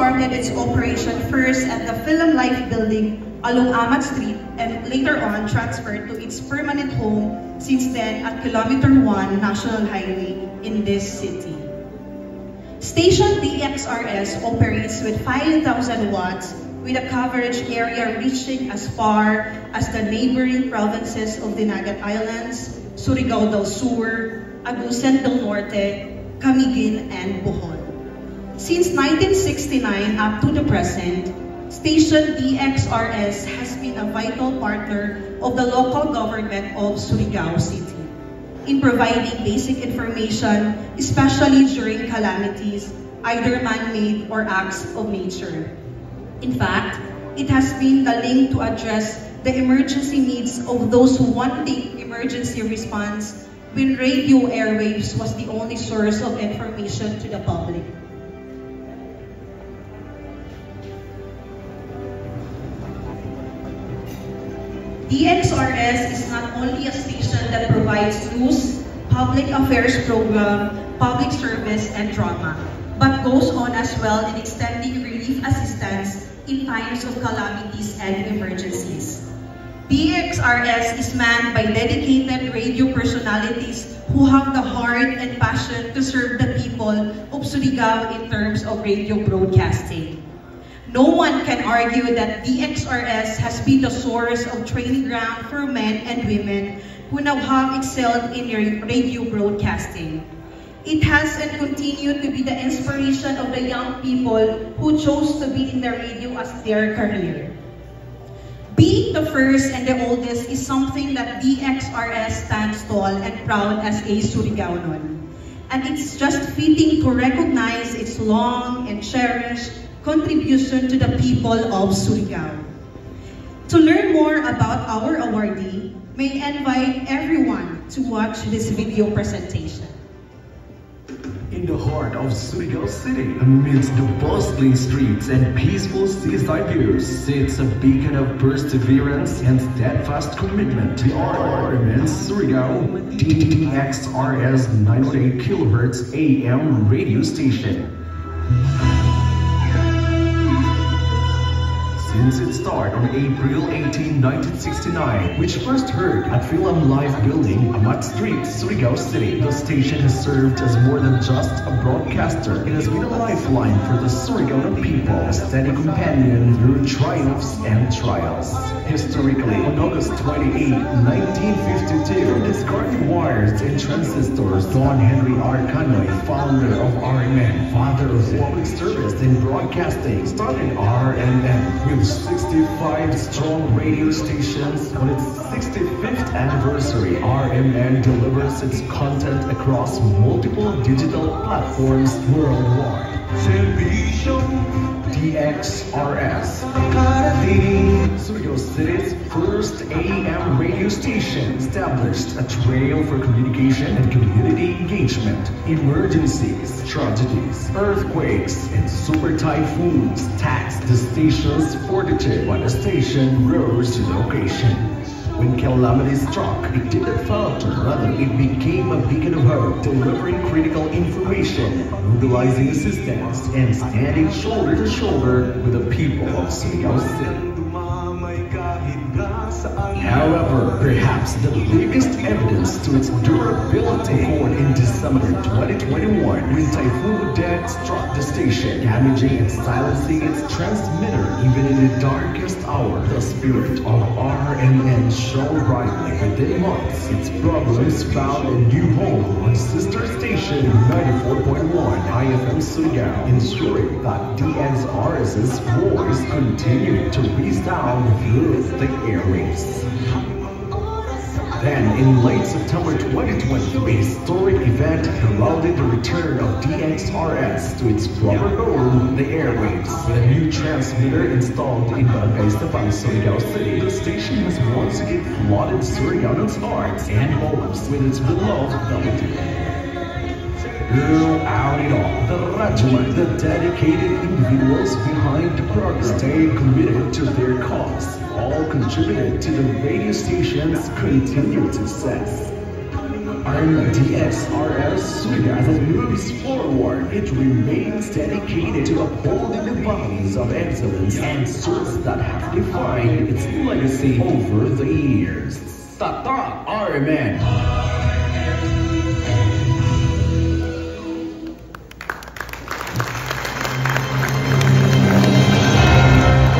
started its operation first at the Film Life building along Amat Street and later on transferred to its permanent home since then at Kilometer 1 National Highway in this city. Station DXRS operates with 5,000 watts with a coverage area reaching as far as the neighboring provinces of Dinagat Islands, Surigao del Sur, Agusan del Norte, Camiguin, and Bohol. Since 1969 up to the present, Station DXRS has been a vital partner of the local government of Surigao City in providing basic information, especially during calamities, either man-made or acts of nature. In fact, it has been the link to address the emergency needs of those wanting emergency response when radio airwaves was the only source of information to the public. DXRS is not only a station that provides news, public affairs program, public service, and drama, but goes on as well in extending relief assistance in times of calamities and emergencies. DXRS is manned by dedicated radio personalities who have the heart and passion to serve the people of Surigao in terms of radio broadcasting. No one can argue that DXRS has been the source of training ground for men and women who now have excelled in radio broadcasting. It has and continued to be the inspiration of the young people who chose to be in the radio as their career. Being the first and the oldest is something that DXRS stands tall and proud as a Surigaonon. And it's just fitting to recognize its long and cherished contribution to the people of Surigao. To learn more about our awardee, may I invite everyone to watch this video presentation. In the heart of Surigao City, amidst the bustling streets and peaceful seaside views, sits a beacon of perseverance and steadfast commitment to RMN Surigao, DXRS 908 kHz AM radio station. Since its start on April 18, 1969, which first heard at Film Life Building, Amat Street, Surigao City, the station has served as more than just a broadcaster. It has been a lifeline for the Surigaonon people, a steady companion through triumphs and trials. Historically, on August 28, 1952, discarding wires and transistors, Don Henry R. Canoy, founder of RMN, father of public service and broadcasting, started RMN with 65 strong radio stations. On its 65th anniversary, RMN delivers its content across multiple digital platforms worldwide. DXRS, Surigao City's first AM radio station, established a trail for communication and community engagement. Emergencies, tragedies, earthquakes, and super typhoons taxed the station's fortitude, but the station rose to the occasion. When calamity struck, it didn't falter, rather it became a beacon of hope, delivering critical information, mobilizing assistance, and standing shoulder to shoulder with the people of Surigao City. However, perhaps the biggest evidence to its durability occurred in December 2021 when Typhoon Odette struck the station, damaging and silencing its transmitter even in the darkest hour. The spirit of RMN shone brightly. Within months, its problems found a new home on sister station 94.1 IFM Surigao, ensuring that DXRS's voice continued to resound through the airwaves. Then, in late September 2020, a historic event heralded the return of DXRS to its proper home, the airwaves. With a new transmitter installed in Barangay Estepang, Surigao City, the station has once again flooded Surigaonon's hearts and homes with its beloved melody. Throughout it all, the regiment, the dedicated individuals behind the program, stayed committed to their cause, all contributed to the radio station's continued success. DXRS Surigao, as it moves forward, it remains dedicated to upholding the stories of excellence and suits that have defined its legacy over the years. Tatak RMN.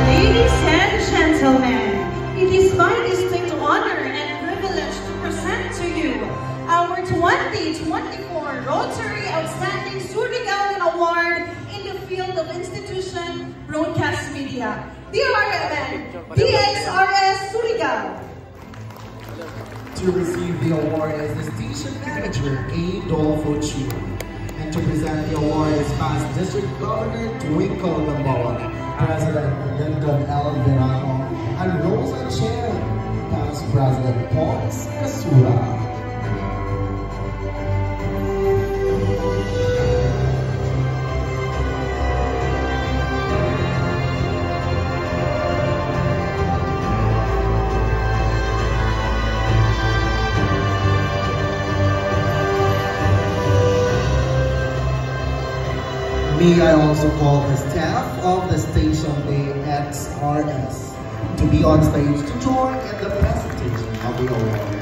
Ladies and gentlemen, it is my distinct honor and privilege to present to you our 2024 Rotary Outstanding Surigao Award in the field of institution broadcast media, DRMN, DXRS Surigao. To receive the award is the station manager, A. Dolfo Chu. And to present the award is past District Governor Twinkle Gamboa, President Lyndon L. Verano, and Rosa Chen, past President Pons Kasura. May I also call the staff of the station DXRS to be on stage to join in the presentation of the award.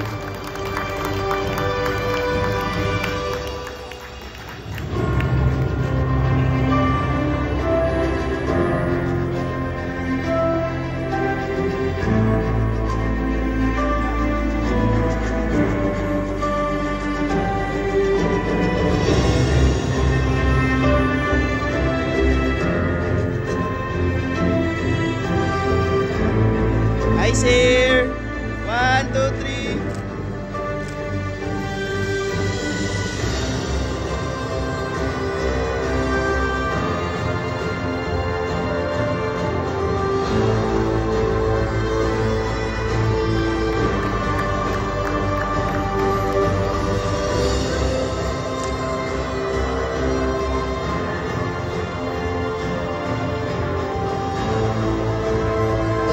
Eyes here. 1, 2, 3.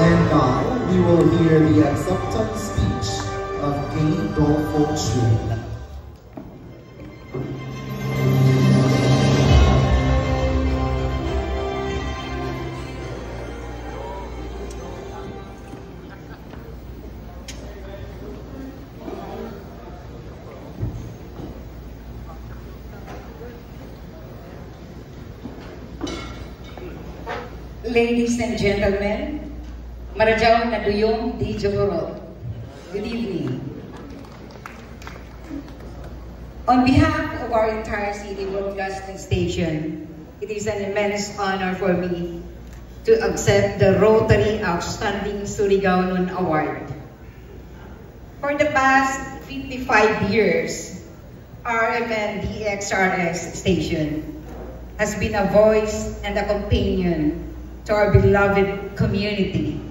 And now, we will hear the acceptance speech of A. Dolfo Chu. Ladies and gentlemen, Marajao Naduyong Di Jogorot. Good evening. On behalf of our entire city broadcasting station, it is an immense honor for me to accept the Rotary Outstanding Surigao Award. For the past 55 years, RMN DXRS station has been a voice and a companion to our beloved community.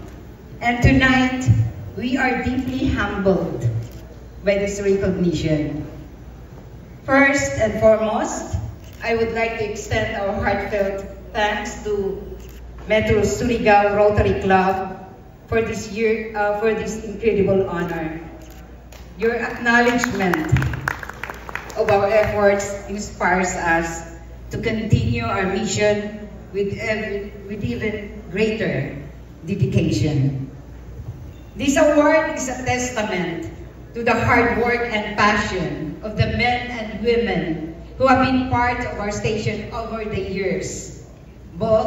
And tonight, we are deeply humbled by this recognition. First and foremost, I would like to extend our heartfelt thanks to Metro Surigao Rotary Club for this incredible honor. Your acknowledgement of our efforts inspires us to continue our mission with even greater dedication. This award is a testament to the hard work and passion of the men and women who have been part of our station over the years, both